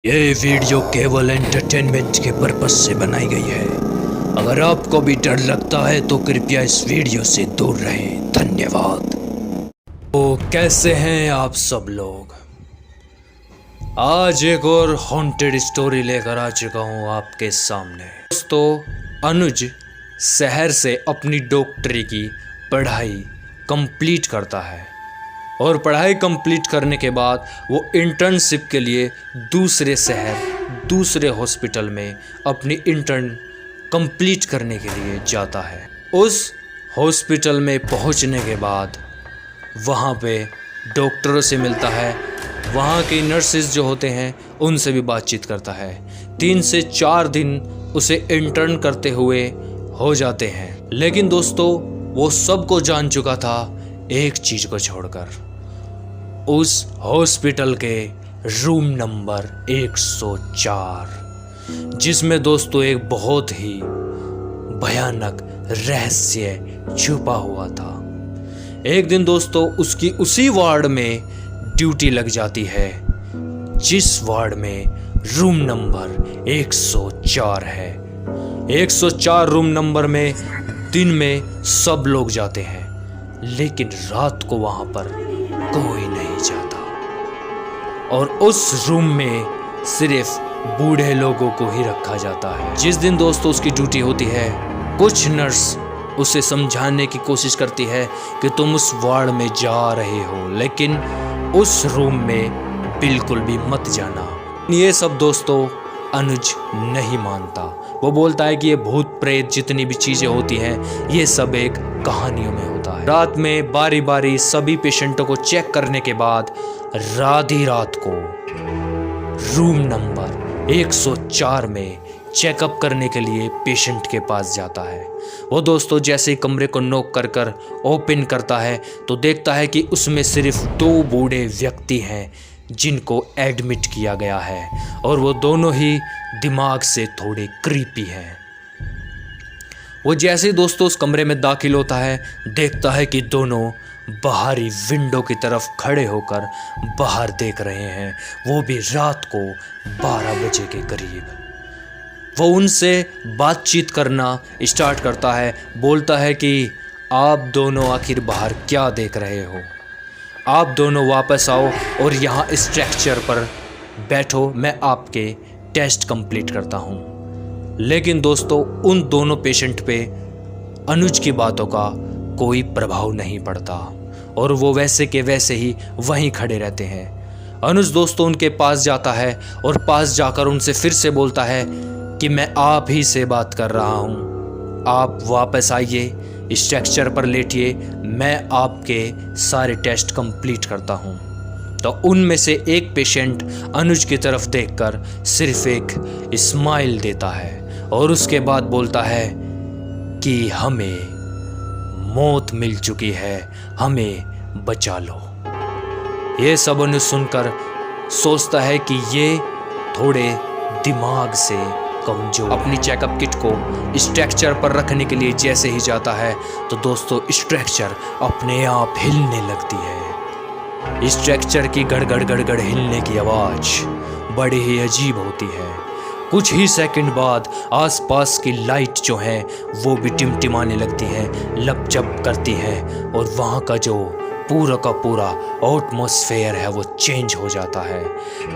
ये वीडियो केवल एंटरटेनमेंट के पर्पस से बनाई गई है। अगर आपको भी डर लगता है तो कृपया इस वीडियो से दूर रहें। धन्यवाद। तो कैसे हैं आप सब लोग? आज एक और हॉन्टेड स्टोरी लेकर आ चुका हूँ आपके सामने। दोस्तों, अनुज शहर से अपनी डॉक्टरी की पढ़ाई कंप्लीट करता है और पढ़ाई कंप्लीट करने के बाद वो इंटर्नशिप के लिए दूसरे शहर दूसरे हॉस्पिटल में अपनी इंटर्न कंप्लीट करने के लिए जाता है। उस हॉस्पिटल में पहुंचने के बाद वहाँ पे डॉक्टरों से मिलता है, वहाँ की नर्सेज जो होते हैं उनसे भी बातचीत करता है। 3 से 4 दिन उसे इंटर्न करते हुए हो जाते हैं, लेकिन दोस्तों वो सबको जान चुका था एक चीज़ को छोड़कर, उस हॉस्पिटल के रूम नंबर 104, जिसमें दोस्तों एक बहुत ही भयानक रहस्य छुपा हुआ था। एक दिन दोस्तों उसकी उसी वार्ड में ड्यूटी लग जाती है जिस वार्ड में रूम नंबर 104 है। 104 रूम नंबर में दिन में सब लोग जाते हैं, लेकिन रात को वहाँ पर कोई नहीं जाता और उस रूम में सिर्फ बूढ़े लोगों को ही रखा जाता है। जिस दिन दोस्तों उसकी ड्यूटी होती है, कुछ नर्स उसे समझाने की कोशिश करती है कि तुम उस वार्ड में जा रहे हो, लेकिन उस रूम में बिल्कुल भी मत जाना। ये सब दोस्तों अनुज नहीं मानता। वो बोलता है कि ये भूत प्रेत जितनी भी चीज़ें होती हैं ये सब एक कहानियों में होता है। रात में बारी बारी सभी पेशेंटों को चेक करने के बाद आधी रात को रूम नंबर 104 में चेकअप करने के लिए पेशेंट के पास जाता है। वो दोस्तों जैसे ही कमरे को नॉक कर कर ओपन करता है तो देखता है कि उसमें सिर्फ 2 बूढ़े व्यक्ति हैं जिनको एडमिट किया गया है और वो दोनों ही दिमाग से थोड़े क्रीपी हैं। वो जैसे ही दोस्तों उस कमरे में दाखिल होता है, देखता है कि दोनों बाहरी विंडो की तरफ खड़े होकर बाहर देख रहे हैं, वो भी रात को 12 बजे के करीब। वो उनसे बातचीत करना स्टार्ट करता है, बोलता है कि आप दोनों आखिर बाहर क्या देख रहे हो? आप दोनों वापस आओ और यहाँ स्ट्रक्चर पर बैठो, मैं आपके टेस्ट कंप्लीट करता हूँ। लेकिन दोस्तों उन दोनों पेशेंट पे अनुज की बातों का कोई प्रभाव नहीं पड़ता और वो वैसे के वैसे ही वहीं खड़े रहते हैं। अनुज दोस्तों उनके पास जाता है और पास जाकर उनसे फिर से बोलता है कि मैं आप ही से बात कर रहा हूँ, आप वापस आइए, स्ट्रक्चर पर लेटिए, मैं आपके सारे टेस्ट कंप्लीट करता हूँ। तो उनमें से एक पेशेंट अनुज की तरफ देखकर सिर्फ एक स्माइल देता है और उसके बाद बोलता है कि हमें मौत मिल चुकी है, हमें बचा लो। ये सब अनुज सुनकर सोचता है कि ये थोड़े दिमाग से कमजोर। अपनी चेकअप किट को स्ट्रक्चर पर रखने के लिए जैसे ही जाता है तो दोस्तों स्ट्रक्चर अपने आप हिलने लगती है। स्ट्रक्चर की गड़गड़ गड़गड़ हिलने की आवाज़ बड़ी ही अजीब होती है। कुछ ही सेकंड बाद आसपास की लाइट जो है वो भी टिमटिमाने लगती है, लपचप करती है और वहाँ का जो पूरा का पूरा एटमॉस्फेयर है वो चेंज हो जाता है।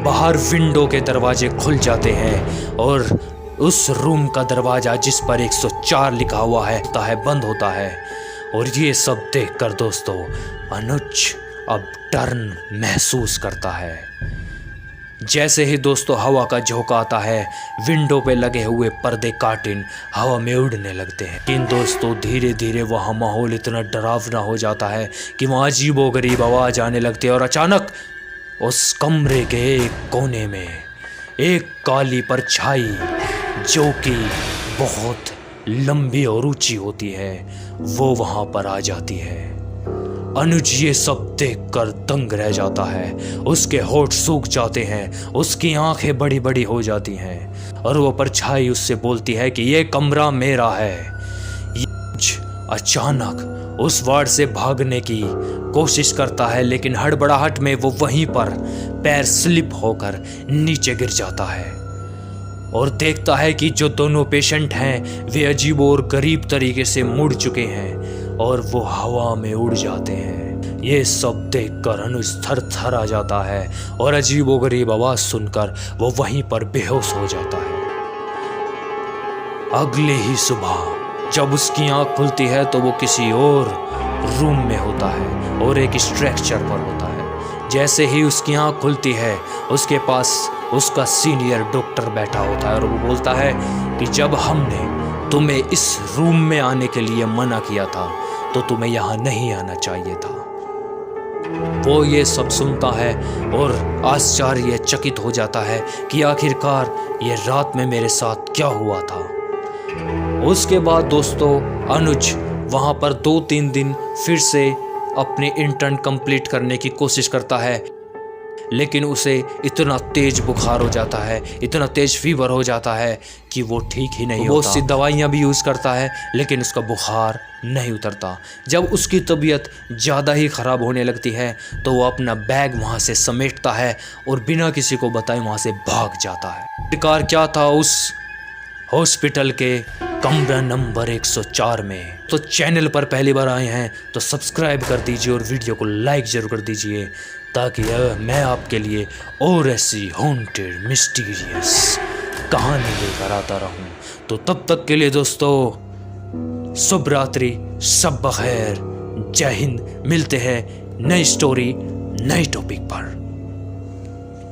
बाहर विंडो के दरवाजे खुल जाते हैं और उस रूम का दरवाज़ा जिस पर 104 लिखा हुआ है बंद होता है। और ये सब देखकर दोस्तों अनुज अब डर महसूस करता है। जैसे ही दोस्तों हवा का झोंका आता है, विंडो पे लगे हुए पर्दे कर्टेन हवा में उड़ने लगते हैं। लेकिन दोस्तों धीरे धीरे वहाँ माहौल इतना डरावना हो जाता है कि वहाँ अजीबोगरीब आवाज़ आने लगती है और अचानक उस कमरे के एक कोने में एक काली परछाई जो कि बहुत लंबी और ऊंची होती है वो वहाँ पर आ जाती है। अनुज ये सब देखकर दंग रह जाता है, उसके होंठ सूख जाते हैं, उसकी आंखें बड़ी बड़ी हो जाती हैं और वो परछाई उससे बोलती है कि ये कमरा मेरा है। अचानक उस वार्ड से भागने की कोशिश करता है, लेकिन हड़बड़ाहट में वो वहीं पर पैर स्लिप होकर नीचे गिर जाता है और देखता है कि जो दोनों पेशेंट हैं वे अजीब और गरीब तरीके से मुड़ चुके हैं और वो हवा में उड़ जाते हैं। ये सब देखकर अनुज थर-थर आ जाता है और अजीबोगरीब आवाज सुनकर वो वहीं पर बेहोश हो जाता है। अगले ही सुबह जब उसकी आंख खुलती है तो वो किसी और रूम में होता है और एक स्ट्रक्चर पर होता है। जैसे ही उसकी आंख खुलती है उसके पास उसका सीनियर डॉक्टर बैठा होता है और वो बोलता है कि जब हमने तुम्हें इस रूम में आने के लिए मना किया था तो तुम्हें यहाँ नहीं आना चाहिए था। वो ये सब सुनता है और आश्चर्यचकित हो जाता है कि आखिरकार ये रात में मेरे साथ क्या हुआ था। उसके बाद दोस्तों अनुज वहाँ पर 2-3 दिन फिर से अपने इंटर्न कंप्लीट करने की कोशिश करता है, लेकिन उसे इतना तेज बुखार हो जाता है, इतना तेज फीवर हो जाता है कि वो ठीक ही नहीं होता। बहुत सी दवाइयाँ भी यूज़ करता है लेकिन उसका बुखार नहीं उतरता। जब उसकी तबीयत ज़्यादा ही ख़राब होने लगती है तो वो अपना बैग वहाँ से समेटता है और बिना किसी को बताए वहाँ से भाग जाता है। आखिरकार क्या था उस हॉस्पिटल के कमरा नंबर 104 में। तो चैनल पर पहली बार आए हैं तो सब्सक्राइब कर दीजिए और वीडियो को लाइक ज़रूर कर दीजिए ताकि मैं आपके लिए और ऐसी हॉन्टेड मिस्टीरियस कहानी लेकर आता रहूं। तो तब तक के लिए दोस्तों शुभ रात्रि, सब बखैर, जय हिंद। मिलते हैं नई स्टोरी नई टॉपिक पर।